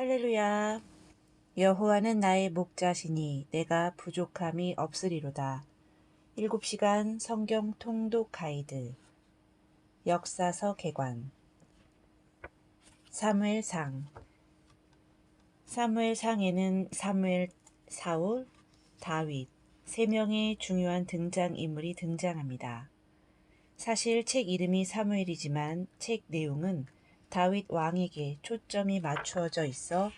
할렐루야. 여호와는 나의 목자시니 내가 부족함이 없으리로다. 7시간 성경 통독 가이드. 역사서 개관. 사무엘상. 사무엘상에는 사무엘, 사울, 다윗 3명의 중요한 등장인물이 등장합니다. 사실 책 이름이 사무엘이지만 책 내용은 다윗 왕에게 초점이 맞추어져 있어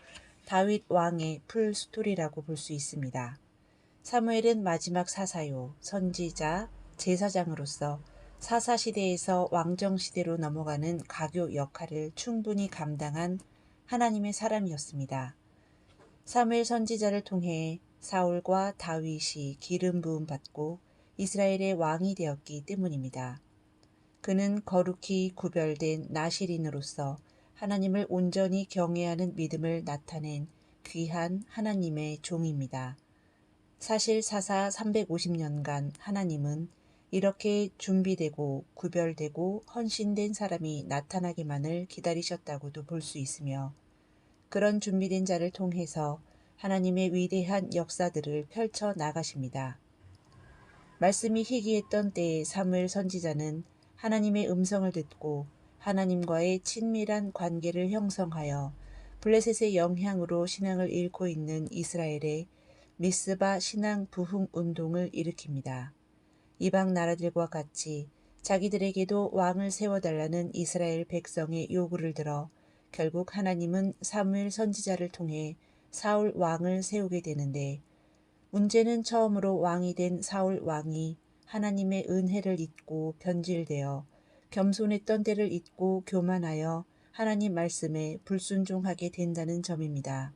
다윗 왕의 풀스토리라고 볼 수 있습니다. 사무엘은 마지막 사사요, 선지자, 제사장으로서 사사시대에서 왕정시대로 넘어가는 가교 역할을 충분히 감당한 하나님의 사람이었습니다. 사무엘 선지자를 통해 사울과 다윗이 기름 부음 받고 이스라엘의 왕이 되었기 때문입니다. 그는 거룩히 구별된 나실인으로서 하나님을 온전히 경외하는 믿음을 나타낸 귀한 하나님의 종입니다. 사실 사사 350년간 하나님은 이렇게 준비되고 구별되고 헌신된 사람이 나타나기만을 기다리셨다고도 볼 수 있으며 그런 준비된 자를 통해서 하나님의 위대한 역사들을 펼쳐 나가십니다. 말씀이 희귀했던 때의 사무엘 선지자는 하나님의 음성을 듣고 하나님과의 친밀한 관계를 형성하여 블레셋의 영향으로 신앙을 잃고 있는 이스라엘의 미스바 신앙 부흥 운동을 일으킵니다. 이방 나라들과 같이 자기들에게도 왕을 세워달라는 이스라엘 백성의 요구를 들어 결국 하나님은 사무엘 선지자를 통해 사울 왕을 세우게 되는데 문제는 처음으로 왕이 된 사울 왕이 하나님의 은혜를 잊고 변질되어 겸손했던 때를 잊고 교만하여 하나님 말씀에 불순종하게 된다는 점입니다.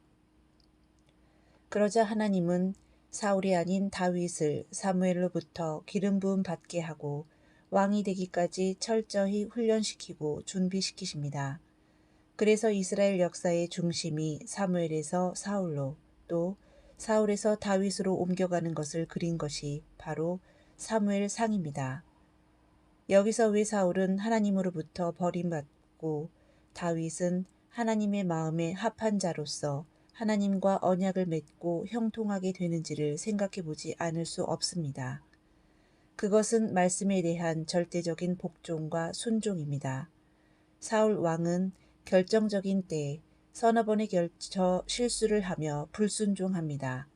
그러자 하나님은 사울이 아닌 다윗을 사무엘로부터 기름 부음 받게 하고 왕이 되기까지 철저히 훈련시키고 준비시키십니다. 그래서 이스라엘 역사의 중심이 사무엘에서 사울로 또 사울에서 다윗으로 옮겨가는 것을 그린 것이 바로 사무엘상입니다. 여기서 왜 사울은 하나님으로부터 버림받고 다윗은 하나님의 마음에 합한 자로서 하나님과 언약을 맺고 형통하게 되는지를 생각해 보지 않을 수 없습니다. 그것은 말씀에 대한 절대적인 복종과 순종입니다. 사울 왕은 결정적인 때에 서너 번에 걸쳐 실수를 하며 불순종합니다.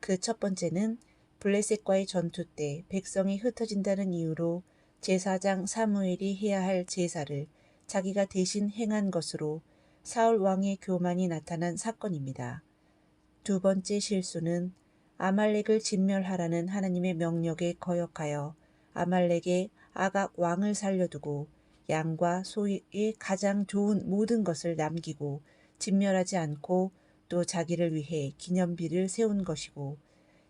그 첫 번째는 블레셋과의 전투 때 백성이 흩어진다는 이유로 제사장 사무엘이 해야 할 제사를 자기가 대신 행한 것으로 사울 왕의 교만이 나타난 사건입니다. 두 번째 실수는 아말렉을 진멸하라는 하나님의 명령에 거역하여 아말렉의 아각 왕을 살려두고 양과 소의 가장 좋은 모든 것을 남기고 진멸하지 않고 또 자기를 위해 기념비를 세운 것이고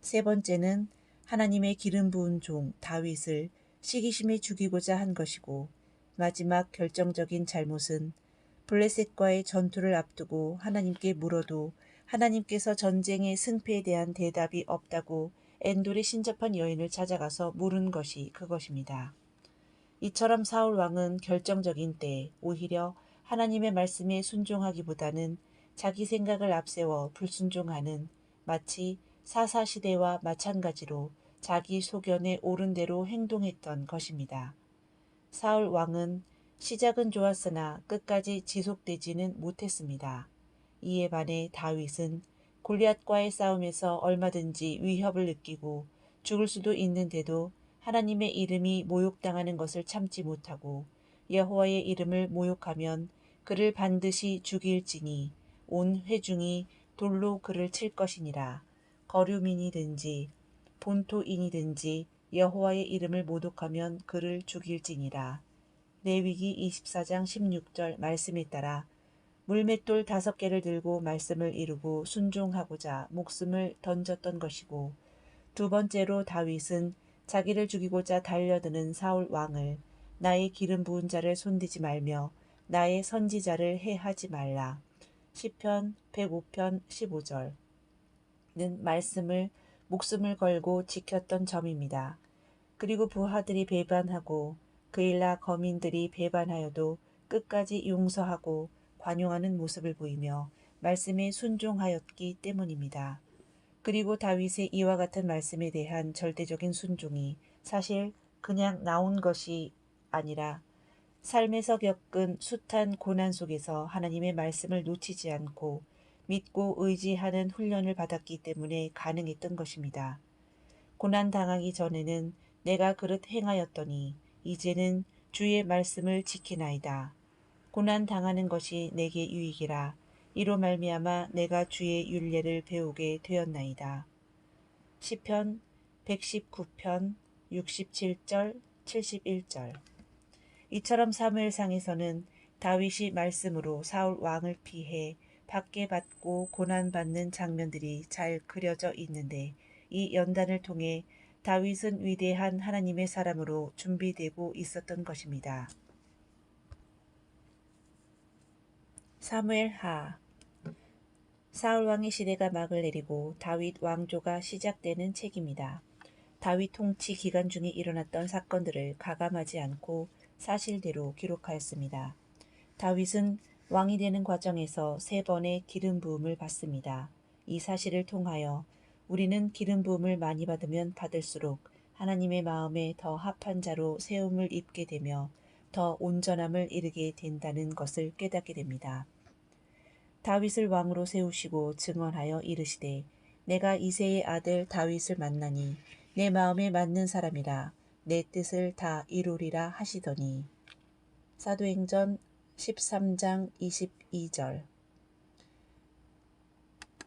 세 번째는 하나님의 기름 부은 종 다윗을 시기심에 죽이고자 한 것이고 마지막 결정적인 잘못은 블레셋과의 전투를 앞두고 하나님께 물어도 하나님께서 전쟁의 승패에 대한 대답이 없다고 엔돌에 신접한 여인을 찾아가서 물은 것이 그것입니다. 이처럼 사울 왕은 결정적인 때에 오히려 하나님의 말씀에 순종하기보다는 자기 생각을 앞세워 불순종하는 마치 사사시대와 마찬가지로 자기 소견에 옳은 대로 행동했던 것입니다. 사울 왕은 시작은 좋았으나 끝까지 지속되지는 못했습니다. 이에 반해 다윗은 골리앗과의 싸움에서 얼마든지 위협을 느끼고 죽을 수도 있는데도 하나님의 이름이 모욕당하는 것을 참지 못하고 여호와의 이름을 모욕하면 그를 반드시 죽일지니 온 회중이 돌로 그를 칠 것이니라. 거류민이든지 본토인이든지 여호와의 이름을 모독하면 그를 죽일지니라. 레위기 24장 16절 말씀에 따라 물맷돌 5개를 들고 말씀을 이루고 순종하고자 목숨을 던졌던 것이고 두 번째로 다윗은 자기를 죽이고자 달려드는 사울 왕을 나의 기름 부은 자를 손대지 말며 나의 선지자를 해하지 말라. 시편 105편 15절는 말씀을 목숨을 걸고 지켰던 점입니다. 그리고 부하들이 배반하고 그일라 거민들이 배반하여도 끝까지 용서하고 관용하는 모습을 보이며 말씀에 순종하였기 때문입니다. 그리고 다윗의 이와 같은 말씀에 대한 절대적인 순종이 사실 그냥 나온 것이 아니라 삶에서 겪은 숱한 고난 속에서 하나님의 말씀을 놓치지 않고 믿고 의지하는 훈련을 받았기 때문에 가능했던 것입니다. 고난 당하기 전에는 내가 그릇 행하였더니 이제는 주의 말씀을 지키나이다. 고난 당하는 것이 내게 유익이라. 이로 말미암아 내가 주의 율례를 배우게 되었나이다. 시편 119편 67절 71절. 이처럼 사무엘상에서는 다윗이 말씀으로 사울 왕을 피해 박해 받고 고난받는 장면들이 잘 그려져 있는데 이 연단을 통해 다윗은 위대한 하나님의 사람으로 준비되고 있었던 것입니다. 사무엘하. 사울 왕의 시대가 막을 내리고 다윗 왕조가 시작되는 책입니다. 다윗 통치 기간 중에 일어났던 사건들을 가감하지 않고 사실대로 기록하였습니다. 다윗은 왕이 되는 과정에서 3번의 기름 부음을 받습니다. 이 사실을 통하여 우리는 기름 부음을 많이 받으면 받을수록 하나님의 마음에 더 합한 자로 세움을 입게 되며 더 온전함을 이루게 된다는 것을 깨닫게 됩니다. 다윗을 왕으로 세우시고 증언하여 이르시되 내가 이새의 아들 다윗을 만나니 내 마음에 맞는 사람이라 내 뜻을 다 이루리라 하시더니. 사도행전 13장 22절.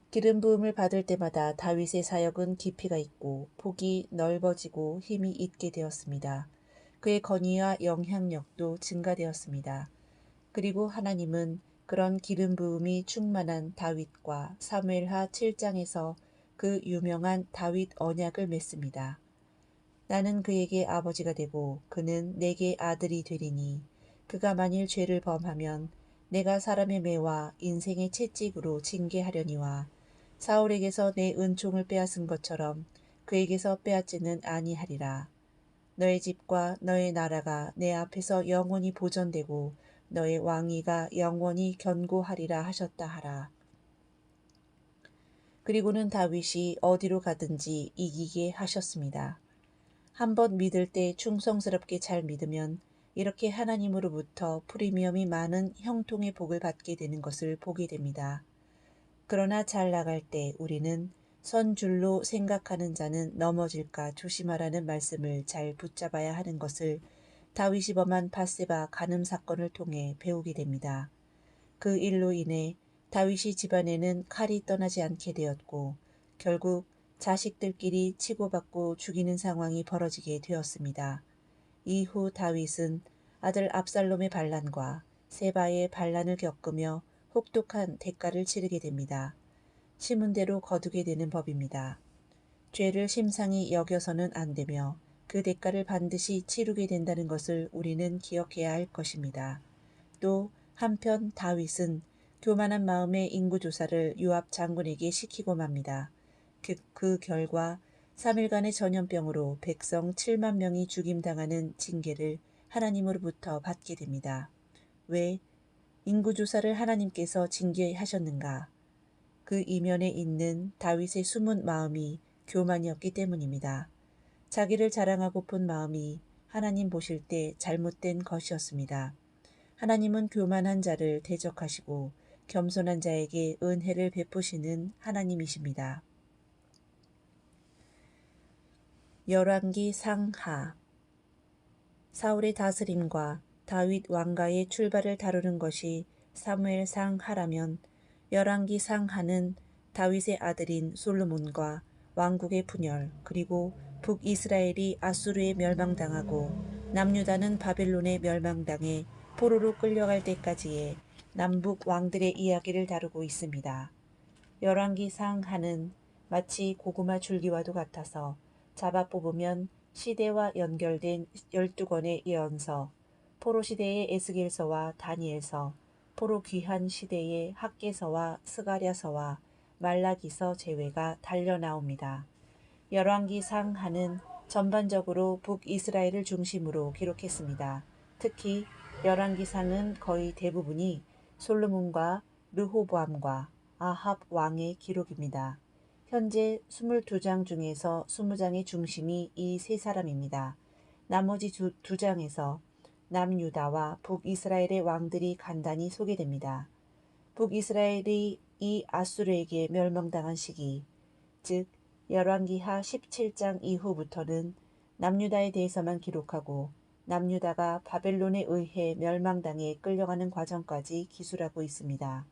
기름 부음을 받을 때마다 다윗의 사역은 깊이가 있고 폭이 넓어지고 힘이 있게 되었습니다. 그의 권위와 영향력도 증가되었습니다. 그리고 하나님은 그런 기름 부음이 충만한 다윗과 사무엘하 7장에서 그 유명한 다윗 언약을 맺습니다. 나는 그에게 아버지가 되고 그는 내게 아들이 되리니 그가 만일 죄를 범하면 내가 사람의 매와 인생의 채찍으로 징계하려니와 사울에게서 내 은총을 빼앗은 것처럼 그에게서 빼앗지는 아니하리라. 너의 집과 너의 나라가 내 앞에서 영원히 보존되고 너의 왕위가 영원히 견고하리라 하셨다 하라. 그리고는 다윗이 어디로 가든지 이기게 하셨습니다. 한번 믿을 때 충성스럽게 잘 믿으면 이렇게 하나님으로부터 프리미엄이 많은 형통의 복을 받게 되는 것을 보게 됩니다. 그러나 잘 나갈 때 우리는 선줄로 생각하는 자는 넘어질까 조심하라는 말씀을 잘 붙잡아야 하는 것을 다윗이 범한 밧세바 간음 사건을 통해 배우게 됩니다. 그 일로 인해 다윗이 집안에는 칼이 떠나지 않게 되었고 결국 자식들끼리 치고받고 죽이는 상황이 벌어지게 되었습니다. 이후 다윗은 아들 압살롬의 반란과 세바의 반란을 겪으며 혹독한 대가를 치르게 됩니다. 심은 대로 거두게 되는 법입니다. 죄를 심상히 여겨서는 안 되며 그 대가를 반드시 치르게 된다는 것을 우리는 기억해야 할 것입니다. 또 한편 다윗은 교만한 마음의 인구조사를 요압 장군에게 시키고 맙니다. 그 결과 3일간의 전염병으로 백성 7만 명이 죽임당하는 징계를 하나님으로부터 받게 됩니다. 왜 인구조사를 하나님께서 징계하셨는가? 그 이면에 있는 다윗의 숨은 마음이 교만이었기 때문입니다. 자기를 자랑하고픈 마음이 하나님 보실 때 잘못된 것이었습니다. 하나님은 교만한 자를 대적하시고 겸손한 자에게 은혜를 베푸시는 하나님이십니다. 열왕기 상하. 사울의 다스림과 다윗 왕가의 출발을 다루는 것이 사무엘상 하라면 열왕기 상하는 다윗의 아들인 솔로몬과 왕국의 분열 그리고 북이스라엘이 아수르에 멸망당하고 남유다는 바벨론에 멸망당해 포로로 끌려갈 때까지의 남북 왕들의 이야기를 다루고 있습니다. 열왕기 상하는 마치 고구마 줄기와도 같아서 잡아 뽑으면 시대와 연결된 12권의 예언서, 포로 시대의 에스겔서와 다니엘서, 포로 귀한 시대의 학개서와 스가랴서와 말라기서 제외가 달려 나옵니다. 열왕기 상하는 전반적으로 북이스라엘을 중심으로 기록했습니다. 특히 열왕기상은 거의 대부분이 솔로몬과 르호보암과 아합 왕의 기록입니다. 현재 22장 중에서 20장의 중심이 이 세 사람입니다. 나머지 두 장에서 남유다와 북이스라엘의 왕들이 간단히 소개됩니다. 북이스라엘이 이 아수르에게 멸망당한 시기, 즉 열왕기하 17장 이후부터는 남유다에 대해서만 기록하고 남유다가 바벨론에 의해 멸망당해 끌려가는 과정까지 기술하고 있습니다.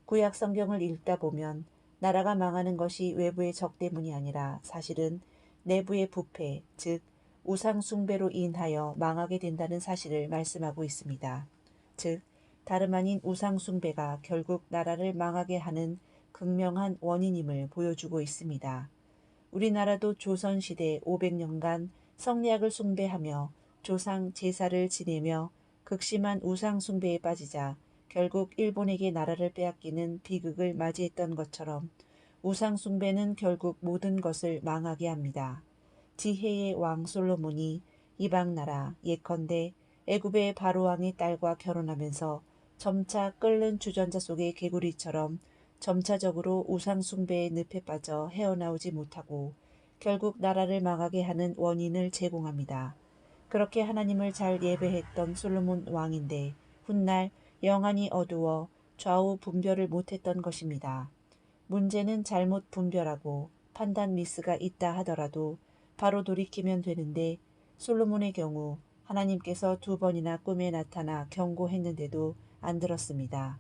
구약 성경을 읽다 보면 나라가 망하는 것이 외부의 적 때문이 아니라 사실은 내부의 부패, 즉 우상 숭배로 인하여 망하게 된다는 사실을 말씀하고 있습니다. 즉 다름 아닌 우상 숭배가 결국 나라를 망하게 하는 극명한 원인임을 보여주고 있습니다. 우리나라도 조선시대 500년간 성리학을 숭배하며 조상 제사를 지내며 극심한 우상 숭배에 빠지자 결국 일본에게 나라를 빼앗기는 비극을 맞이했던 것처럼 우상 숭배는 결국 모든 것을 망하게 합니다. 지혜의 왕 솔로몬이 이방 나라 예컨대 애굽의 바로왕의 딸과 결혼하면서 점차 끓는 주전자 속의 개구리처럼 점차적으로 우상 숭배의 늪에 빠져 헤어나오지 못하고 결국 나라를 망하게 하는 원인을 제공합니다. 그렇게 하나님을 잘 예배했던 솔로몬 왕인데 훗날 영안이 어두워 좌우 분별을 못했던 것입니다. 문제는 잘못 분별하고 판단 미스가 있다 하더라도 바로 돌이키면 되는데 솔로몬의 경우 하나님께서 2번이나 꿈에 나타나 경고했는데도 안 들었습니다.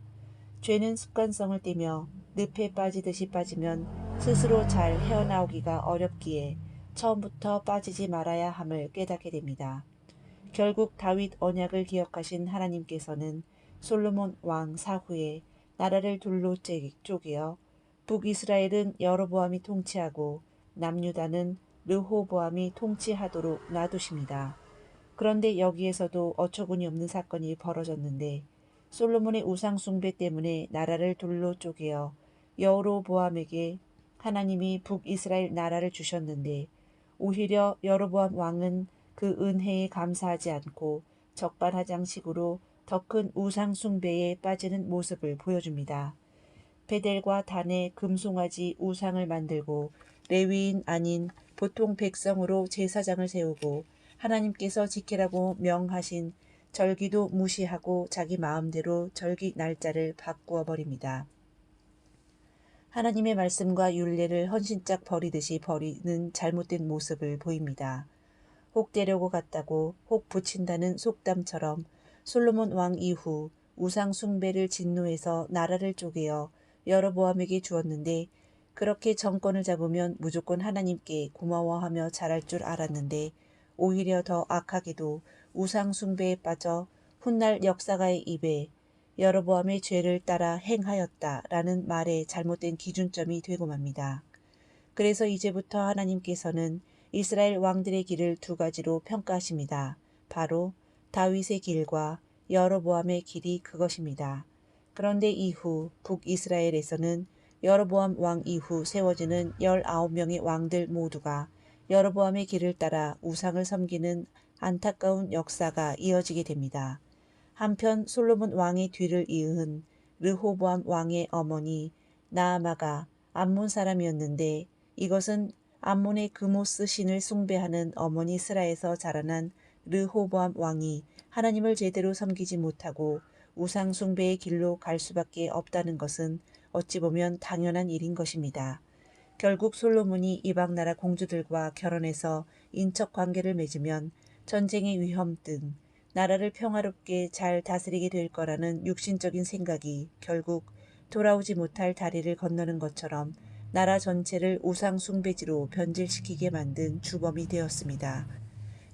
죄는 습관성을 띠며 늪에 빠지듯이 빠지면 스스로 잘 헤어나오기가 어렵기에 처음부터 빠지지 말아야 함을 깨닫게 됩니다. 결국 다윗 언약을 기억하신 하나님께서는 솔로몬 왕 사후에 나라를 둘로 쪼개어 북이스라엘은 여로보암이 통치하고 남유다는 르호보암이 통치하도록 놔두십니다. 그런데 여기에서도 어처구니 없는 사건이 벌어졌는데 솔로몬의 우상 숭배 때문에 나라를 둘로 쪼개어 여로보암에게 하나님이 북이스라엘 나라를 주셨는데 오히려 여로보암 왕은 그 은혜에 감사하지 않고 적반하장식으로 더 큰 우상 숭배에 빠지는 모습을 보여줍니다. 베델과 단에 금송아지 우상을 만들고 레위인 아닌 보통 백성으로 제사장을 세우고 하나님께서 지키라고 명하신 절기도 무시하고 자기 마음대로 절기 날짜를 바꾸어 버립니다. 하나님의 말씀과 율례를 헌신짝 버리듯이 버리는 잘못된 모습을 보입니다. 혹 떼려고 갔다고 혹 붙인다는 속담처럼 솔로몬 왕 이후 우상 숭배를 진노해서 나라를 쪼개어 여로보암에게 주었는데 그렇게 정권을 잡으면 무조건 하나님께 고마워하며 잘할 줄 알았는데 오히려 더 악하게도 우상 숭배에 빠져 훗날 역사가의 입에 여로보암의 죄를 따라 행하였다라는 말에 잘못된 기준점이 되고 맙니다. 그래서 이제부터 하나님께서는 이스라엘 왕들의 길을 2가지로 평가하십니다. 바로 다윗의 길과 여로보암의 길이 그것입니다. 그런데 이후 북이스라엘에서는 여로보암 왕 이후 세워지는 19명의 왕들 모두가 여로보암의 길을 따라 우상을 섬기는 안타까운 역사가 이어지게 됩니다. 한편 솔로몬 왕의 뒤를 이은 르호보암 왕의 어머니 나아마가 암몬 사람이었는데 이것은 암몬의 그모스 신을 숭배하는 어머니 스라에서 자라난 르호보암 왕이 하나님을 제대로 섬기지 못하고 우상 숭배의 길로 갈 수밖에 없다는 것은 어찌 보면 당연한 일인 것입니다. 결국 솔로몬이 이방 나라 공주들과 결혼해서 인척 관계를 맺으면 전쟁의 위험 등 나라를 평화롭게 잘 다스리게 될 거라는 육신적인 생각이 결국 돌아오지 못할 다리를 건너는 것처럼 나라 전체를 우상 숭배지로 변질시키게 만든 주범이 되었습니다.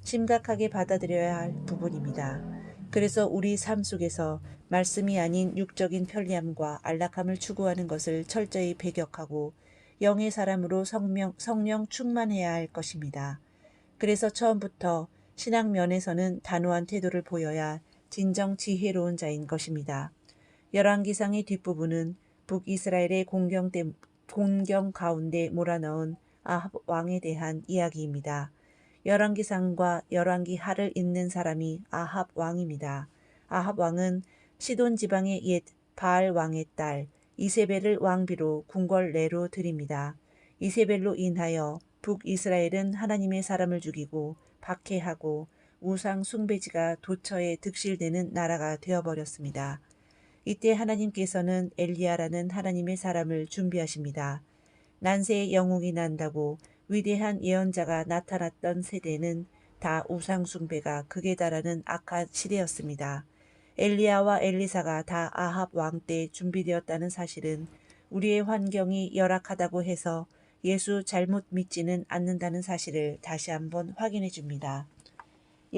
심각하게 받아들여야 할 부분입니다. 그래서 우리 삶 속에서 말씀이 아닌 육적인 편리함과 안락함을 추구하는 것을 철저히 배격하고 영의 사람으로 성령 충만해야 할 것입니다. 그래서 처음부터 신앙 면에서는 단호한 태도를 보여야 진정 지혜로운 자인 것입니다. 열왕기상의 뒷부분은 북이스라엘의 공경 가운데 몰아넣은 아합 왕에 대한 이야기입니다. 열왕기상과 열왕기하를 잇는 사람이 아합 왕입니다. 아합 왕은 시돈 지방의 옛 바알 왕의 딸 이세벨을 왕비로 궁궐내로 들입니다. 이세벨로 인하여 북이스라엘은 하나님의 사람을 죽이고 박해하고 우상 숭배지가 도처에 득실되는 나라가 되어버렸습니다. 이때 하나님께서는 엘리야라는 하나님의 사람을 준비하십니다. 난세의 영웅이 난다고 위대한 예언자가 나타났던 세대는 다 우상 숭배가 극에 달하는 악한 시대였습니다. 엘리야와 엘리사가 다 아합 왕 때 준비되었다는 사실은 우리의 환경이 열악하다고 해서 예수 잘못 믿지는 않는다는 사실을 다시 한번 확인해 줍니다.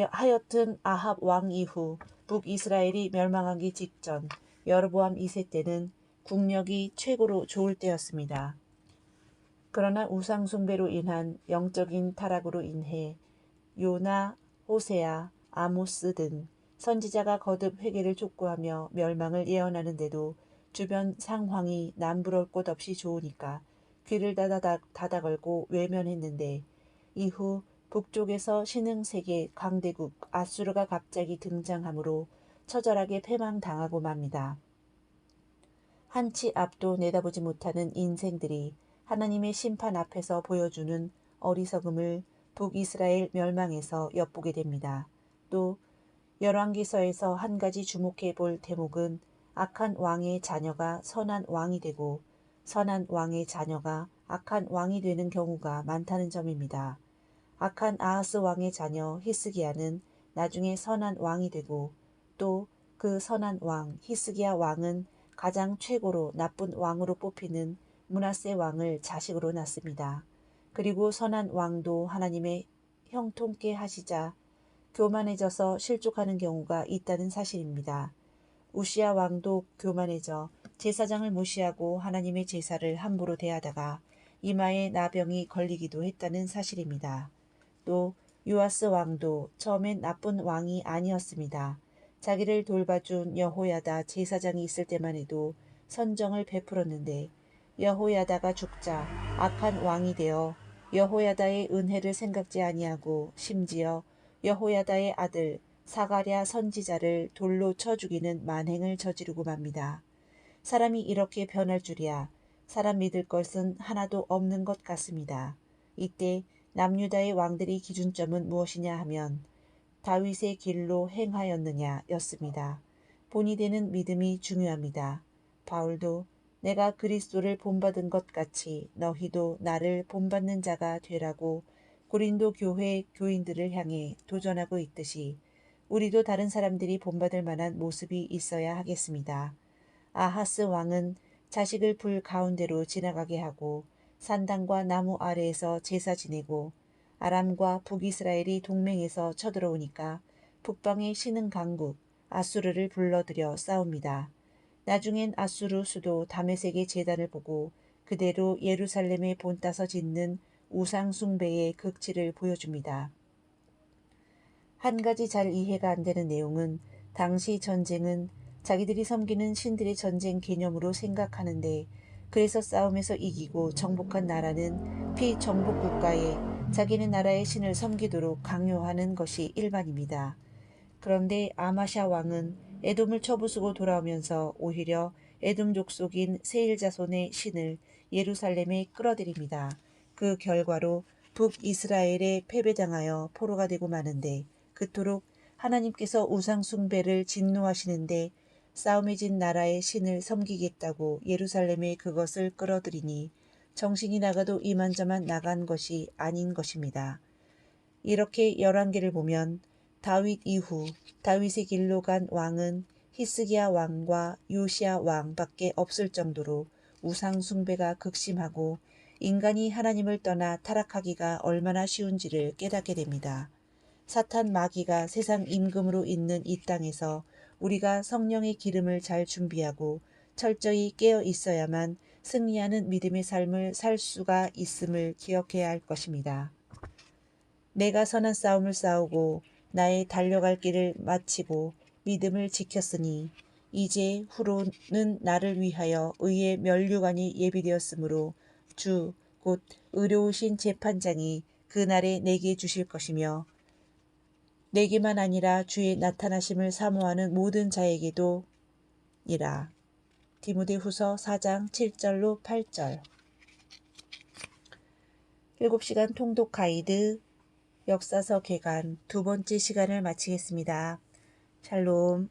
하여튼 아합 왕 이후 북이스라엘이 멸망하기 직전 여로보암 2세 때는 국력이 최고로 좋을 때였습니다. 그러나 우상 숭배로 인한 영적인 타락으로 인해 요나, 호세아, 아모스 등 선지자가 거듭 회개를 촉구하며 멸망을 예언하는데도 주변 상황이 남부러울 곳 없이 좋으니까 귀를 닫아 걸고 외면했는데 이후 북쪽에서 신흥세계 강대국 아수르가 갑자기 등장하므로 처절하게 패망당하고 맙니다. 한치 앞도 내다보지 못하는 인생들이 하나님의 심판 앞에서 보여주는 어리석음을 북이스라엘 멸망에서 엿보게 됩니다. 또 열왕기서에서 한 가지 주목해 볼 대목은 악한 왕의 자녀가 선한 왕이 되고 선한 왕의 자녀가 악한 왕이 되는 경우가 많다는 점입니다. 악한 아하스 왕의 자녀 히스기야는 나중에 선한 왕이 되고 또 그 선한 왕 히스기야 왕은 가장 최고로 나쁜 왕으로 뽑히는 므낫세 왕을 자식으로 낳습니다. 그리고 선한 왕도 하나님의 형통케 하시자 교만해져서 실족하는 경우가 있다는 사실입니다. 우시야 왕도 교만해져 제사장을 무시하고 하나님의 제사를 함부로 대하다가 이마에 나병이 걸리기도 했다는 사실입니다. 또 요아스 왕도 처음엔 나쁜 왕이 아니었습니다. 자기를 돌봐준 여호야다 제사장이 있을 때만 해도 선정을 베풀었는데 여호야다가 죽자 악한 왕이 되어 여호야다의 은혜를 생각지 아니하고 심지어 여호야다의 아들 사가랴 선지자를 돌로 쳐 죽이는 만행을 저지르고 맙니다. 사람이 이렇게 변할 줄이야 사람 믿을 것은 하나도 없는 것 같습니다. 이때 남유다의 왕들의 기준점은 무엇이냐 하면 다윗의 길로 행하였느냐 였습니다. 본이 되는 믿음이 중요합니다. 바울도 내가 그리스도를 본받은 것 같이 너희도 나를 본받는 자가 되라고 고린도 교회 교인들을 향해 도전하고 있듯이 우리도 다른 사람들이 본받을 만한 모습이 있어야 하겠습니다. 아하스 왕은 자식을 불 가운데로 지나가게 하고 산당과 나무 아래에서 제사 지내고 아람과 북이스라엘이 동맹해서 쳐들어오니까 북방의 신흥 강국 아수르를 불러들여 싸웁니다. 나중엔 아수르 수도 다메섹의 제단을 보고 그대로 예루살렘에 본따서 짓는 우상 숭배의 극치를 보여줍니다. 한 가지 잘 이해가 안 되는 내용은 당시 전쟁은 자기들이 섬기는 신들의 전쟁 개념으로 생각하는데 그래서 싸움에서 이기고 정복한 나라는 피정복 국가에 자기네 나라의 신을 섬기도록 강요하는 것이 일반입니다. 그런데 아마샤 왕은 에돔을 쳐부수고 돌아오면서 오히려 에돔 족속인 세일 자손의 신을 예루살렘에 끌어들입니다. 그 결과로 북이스라엘에 패배당하여 포로가 되고 마는데 그토록 하나님께서 우상 숭배를 진노하시는데 싸움에 진 나라의 신을 섬기겠다고 예루살렘에 그것을 끌어들이니 정신이 나가도 이만저만 나간 것이 아닌 것입니다. 이렇게 11개를 보면 다윗 이후 다윗의 길로 간 왕은 히스기야 왕과 요시야 왕밖에 없을 정도로 우상 숭배가 극심하고 인간이 하나님을 떠나 타락하기가 얼마나 쉬운지를 깨닫게 됩니다. 사탄 마귀가 세상 임금으로 있는 이 땅에서 우리가 성령의 기름을 잘 준비하고 철저히 깨어 있어야만 승리하는 믿음의 삶을 살 수가 있음을 기억해야 할 것입니다. 내가 선한 싸움을 싸우고 나의 달려갈 길을 마치고 믿음을 지켰으니 이제 후로는 나를 위하여 의의 면류관이 예비되었으므로 주 곧 의로우신 재판장이 그날에 내게 주실 것이며 내게만 아니라 주의 나타나심을 사모하는 모든 자에게도 이라. 디모데후서 4장 7절로 8절. 7시간 통독 가이드 역사서 개관 두 번째 시간을 마치겠습니다. 샬롬.